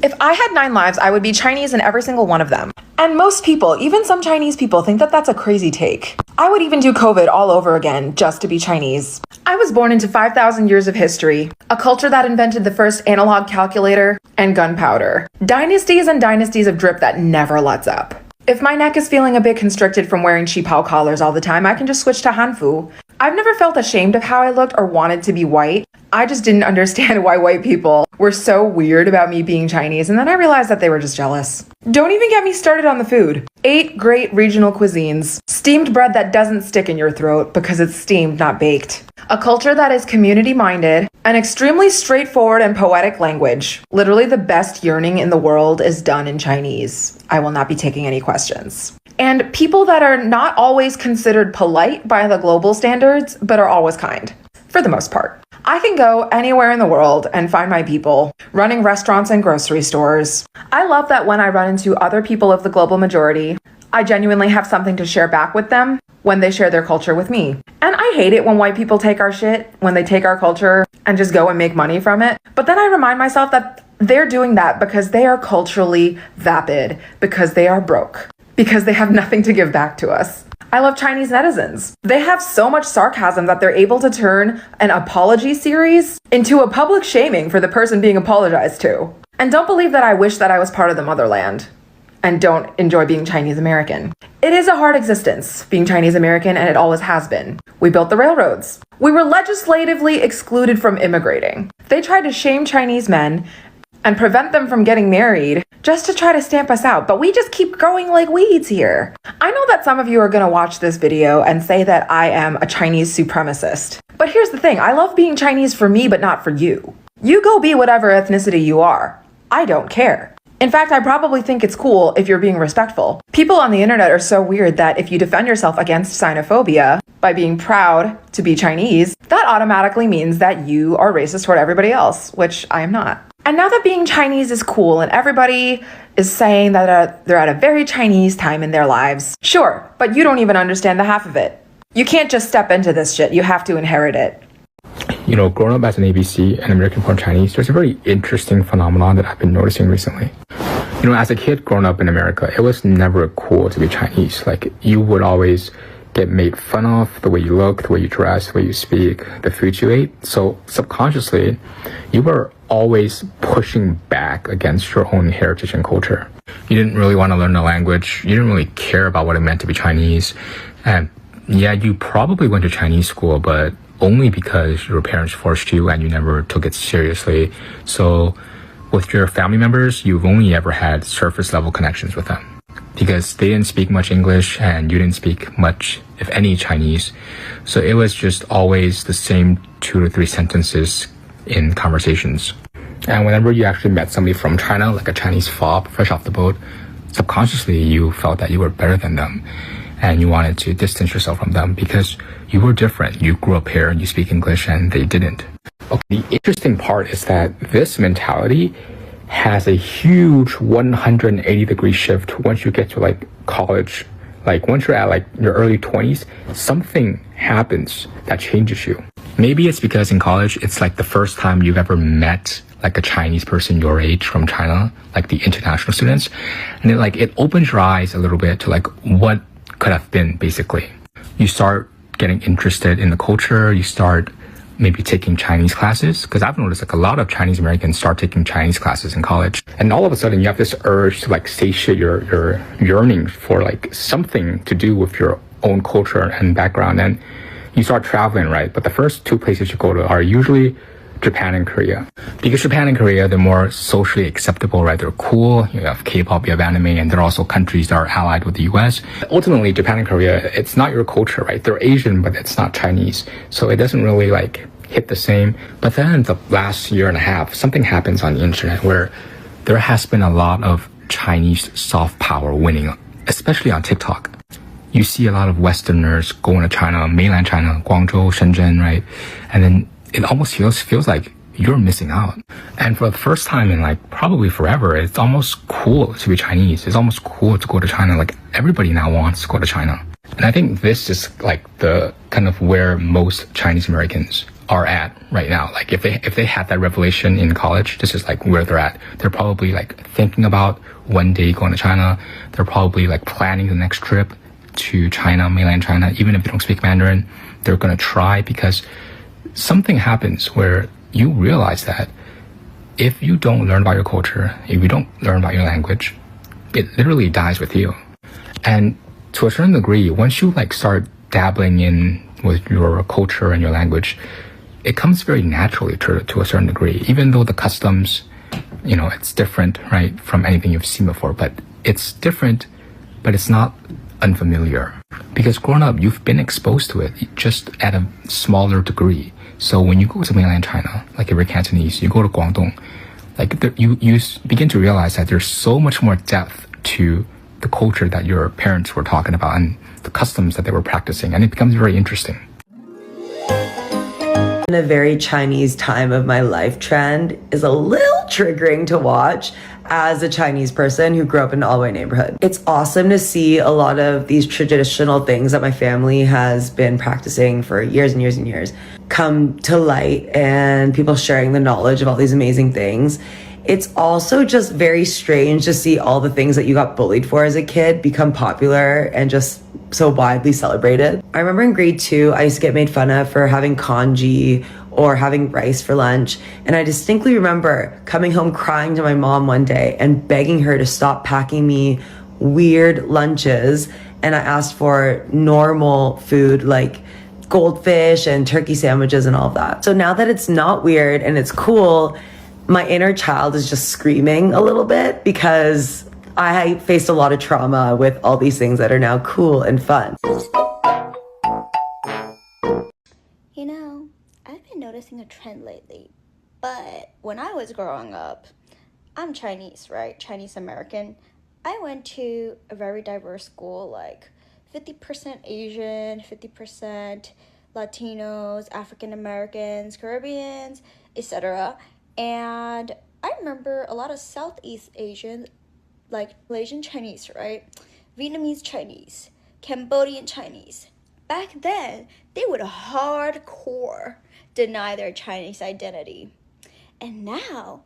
If I had 9 lives, I would be Chinese in every single one of them. And most people, even some Chinese people, think that that's a crazy take. I would even do COVID all over again just to be Chinese. I was born into 5,000 years of history, a culture that invented the first analog calculator and gunpowder. Dynasties and dynasties of drip that never lets up. If my neck is feeling a bit constricted from wearing qipao collars all the time, I can just switch to hanfu. I've never felt ashamed of how I looked or wanted to be white. I just didn't understand why white people were so weird about me being Chinese, and then I realized that they were just jealous. Don't even get me started on the food. 8 great regional cuisines. Steamed bread that doesn't stick in your throat because it's steamed, not baked. A culture that is community-minded, an extremely straightforward and poetic language. Literally the best yearning in the world is done in Chinese. I will not be taking any questions. And people that are not always considered polite by the global standards, but are always kind, for the most part. I can go anywhere in the world and find my people, running restaurants and grocery stores. I love that when I run into other people of the global majority, I genuinely have something to share back with them when they share their culture with me. And I hate it when white people take our shit, when they take our culture and just go and make money from it. But then I remind myself that they're doing that because they are culturally vapid, because they are broke, because they have nothing to give back to us. I love Chinese netizens. They have so much sarcasm that they're able to turn an apology series into a public shaming for the person being apologized to. And don't believe that I wish that I was part of the motherland and don't enjoy being Chinese American. It is a hard existence, being Chinese American, and it always has been. We built the railroads. We were legislatively excluded from immigrating. They tried to shame Chinese men and prevent them from getting married just to try to stamp us out, but we just keep growing like weeds here. I know that some of you are gonna watch this video and say that I am a Chinese supremacist. But here's the thing, I love being Chinese for me, but not for you. You go be whatever ethnicity you are. I don't care. In fact, I probably think it's cool if you're being respectful. People on the internet are so weird that if you defend yourself against xenophobia by being proud to be Chinese, that automatically means that you are racist toward everybody else, which I am not. And now that being Chinese is cool and everybody is saying that they're at a very Chinese time in their lives, sure, but you don't even understand the half of it. You can't just step into this shit, you have to inherit it. You know, growing up as an ABC and American-born Chinese, there's a very interesting phenomenon that I've been noticing recently. You know, as a kid growing up in America, it was never cool to be Chinese. Like, you would always get made fun of, the way you look, the way you dress, the way you speak, the food you ate. So subconsciously, you were always pushing back against your own heritage and culture. You didn't really want to learn the language. You didn't really care about what it meant to be Chinese. And yeah, you probably went to Chinese school, but only because your parents forced you and you never took it seriously. So with your family members, you've only ever had surface level connections with them because they didn't speak much English and you didn't speak much, if any, Chinese. So it was just always the same 2 to 3 sentences in conversations. And whenever you actually met somebody from China, like a Chinese fob fresh off the boat, subconsciously you felt that you were better than them and you wanted to distance yourself from them because you were different. You grew up here and you speak English and they didn't. Okay, the interesting part is that this mentality has a huge 180-degree shift once you get to like college. Like once you're at like your early 20s, something happens that changes you. Maybe it's because in college, it's like the first time you've ever met like a Chinese person your age from China, like the international students. And it opens your eyes a little bit to like what could have been, basically. You start getting interested in the culture. You start maybe taking Chinese classes. Because I've noticed like a lot of Chinese Americans start taking Chinese classes in college. And all of a sudden you have this urge to like satiate your yearning for like something to do with your own culture and background. And you start traveling, right? But the first 2 places you go to are usually Japan and Korea. Because Japan and Korea, they're more socially acceptable, right? They're cool. You have K-pop, you have anime, and they're also countries that are allied with the US. Ultimately, Japan and Korea, it's not your culture, right? They're Asian, but it's not Chinese. So it doesn't really like hit the same. But then the last year and a half, something happens on the internet where there has been a lot of Chinese soft power winning, especially on TikTok. You see a lot of Westerners going to China, mainland China, Guangzhou, Shenzhen, right? And then it almost feels like you're missing out. And for the first time in like probably forever, it's almost cool to be Chinese. It's almost cool to go to China. Like everybody now wants to go to China. And I think this is like the kind of where most Chinese Americans are at right now. Like if they had that revelation in college, this is like where they're at. They're probably like thinking about one day going to China. They're probably like planning the next trip to China, mainland China. Even if they don't speak Mandarin, they're going to try, because something happens where you realize that if you don't learn about your culture, if you don't learn about your language, it literally dies with you. And to a certain degree, once you like start dabbling in with your culture and your language, it comes very naturally to a certain degree, even though the customs, you know, it's different, right, from anything you've seen before. But it's different, but it's not unfamiliar, because growing up, you've been exposed to it just at a smaller degree. So when you go to mainland China, like if you're Cantonese, you go to Guangdong, like you begin to realize that there's so much more depth to the culture that your parents were talking about and the customs that they were practicing, and it becomes very interesting. In a very Chinese time of my life trend is a little triggering to watch as a Chinese person who grew up in an all-white neighborhood. It's awesome to see a lot of these traditional things that my family has been practicing for years and years and years come to light, and people sharing the knowledge of all these amazing things. It's also just very strange to see all the things that you got bullied for as a kid become popular and just so widely celebrated. I remember in grade 2, I used to get made fun of for having congee or having rice for lunch. And I distinctly remember coming home crying to my mom one day and begging her to stop packing me weird lunches. And I asked for normal food like goldfish and turkey sandwiches and all of that. So now that it's not weird and it's cool, my inner child is just screaming a little bit, because I faced a lot of trauma with all these things that are now cool and fun. You know, I've been noticing a trend lately, but when I was growing up, I'm Chinese, right? Chinese American. I went to a very diverse school, like 50% Asian, 50% Latinos, African Americans, Caribbeans, etc. And I remember a lot of Southeast Asians, like Malaysian Chinese, right? Vietnamese Chinese, Cambodian Chinese. Back then, they would hardcore deny their Chinese identity. And now,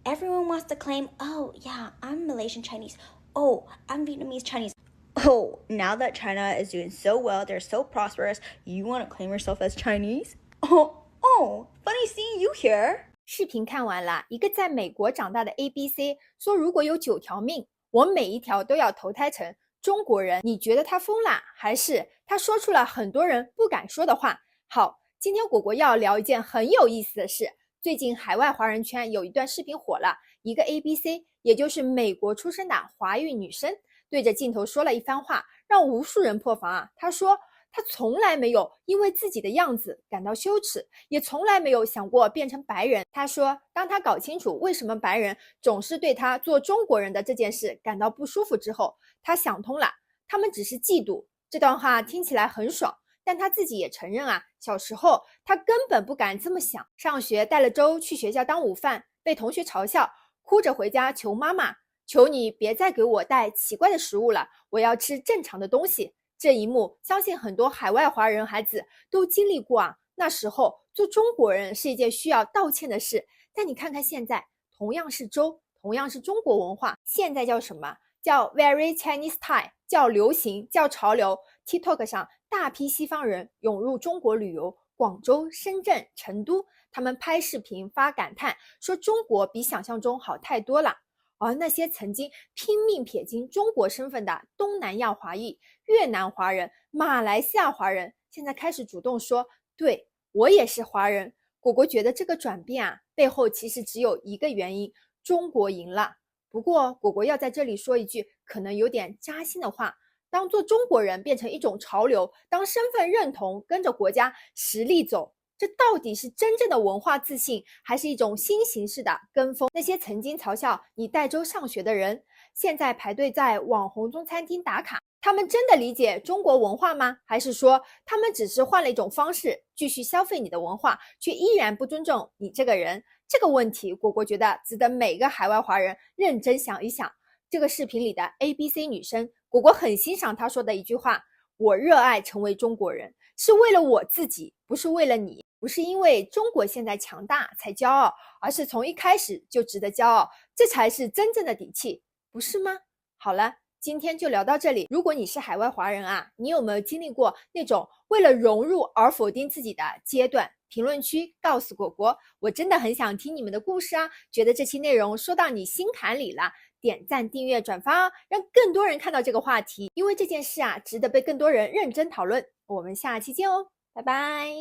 everyone wants to claim, oh, yeah, I'm Malaysian Chinese. Oh, I'm Vietnamese Chinese. Oh, now that China is doing so well, they're so prosperous, you want to claim yourself as Chinese? Oh, funny seeing you here. 视频看完了，一个在美国长大的 ABC 说，如果有9条命，我每一条都要投胎成中国人。你觉得他疯啦，还是他说出了很多人不敢说的话？好，今天果果要聊一件很有意思的事。最近海外华人圈有一段视频火了，一个 ABC， 也就是美国出生的华裔女生，对着镜头说了一番话，让无数人破防啊。她说他从来没有因为自己的样子感到羞耻，也从来没有想过变成白人。他说，当他搞清楚为什么白人总是对他做中国人的这件事感到不舒服之后，他想通了，他们只是嫉妒。这段话听起来很爽，但他自己也承认啊，小时候他根本不敢这么想。上学带了粥去学校当午饭，被同学嘲笑，哭着回家求妈妈，求你别再给我带奇怪的食物了，我要吃正常的东西。这一幕相信很多海外华人孩子都经历过啊。那时候做中国人是一件需要道歉的事，但你看看现在，同样是粥，同样是中国文化，现在叫什么？叫 very Chinese style， 叫流行，叫潮流。 TikTok 上大批西方人涌入中国旅游，广州、深圳、成都，他们拍视频发感叹，说中国比想象中好太多了。而那些曾经拼命撇清中国身份的东南亚华裔、越南华人、马来西亚华人，现在开始主动说，对，我也是华人。果果觉得这个转变啊，背后其实只有一个原因，中国赢了。不过果果要在这里说一句可能有点扎心的话，当做中国人变成一种潮流，当身份认同跟着国家实力走，这到底是真正的文化自信，还是一种新形式的跟风？那些曾经嘲笑你带粥上学的人，现在排队在网红中餐厅打卡，他们真的理解中国文化吗？还是说他们只是换了一种方式继续消费你的文化，却依然不尊重你这个人？这个问题果果觉得值得每个海外华人认真想一想。这个视频里的 ABC 女生，果果很欣赏她说的一句话，我热爱成为中国人，是为了我自己，不是为了你，不是因为中国现在强大才骄傲，而是从一开始就值得骄傲，这才是真正的底气，不是吗？好了，今天就聊到这里。如果你是海外华人啊，你有没有经历过那种为了融入而否定自己的阶段？评论区告诉果果，我真的很想听你们的故事啊！觉得这期内容说到你心坎里了，点赞、订阅、转发哦，让更多人看到这个话题，因为这件事啊，值得被更多人认真讨论。我们下期见哦，拜拜。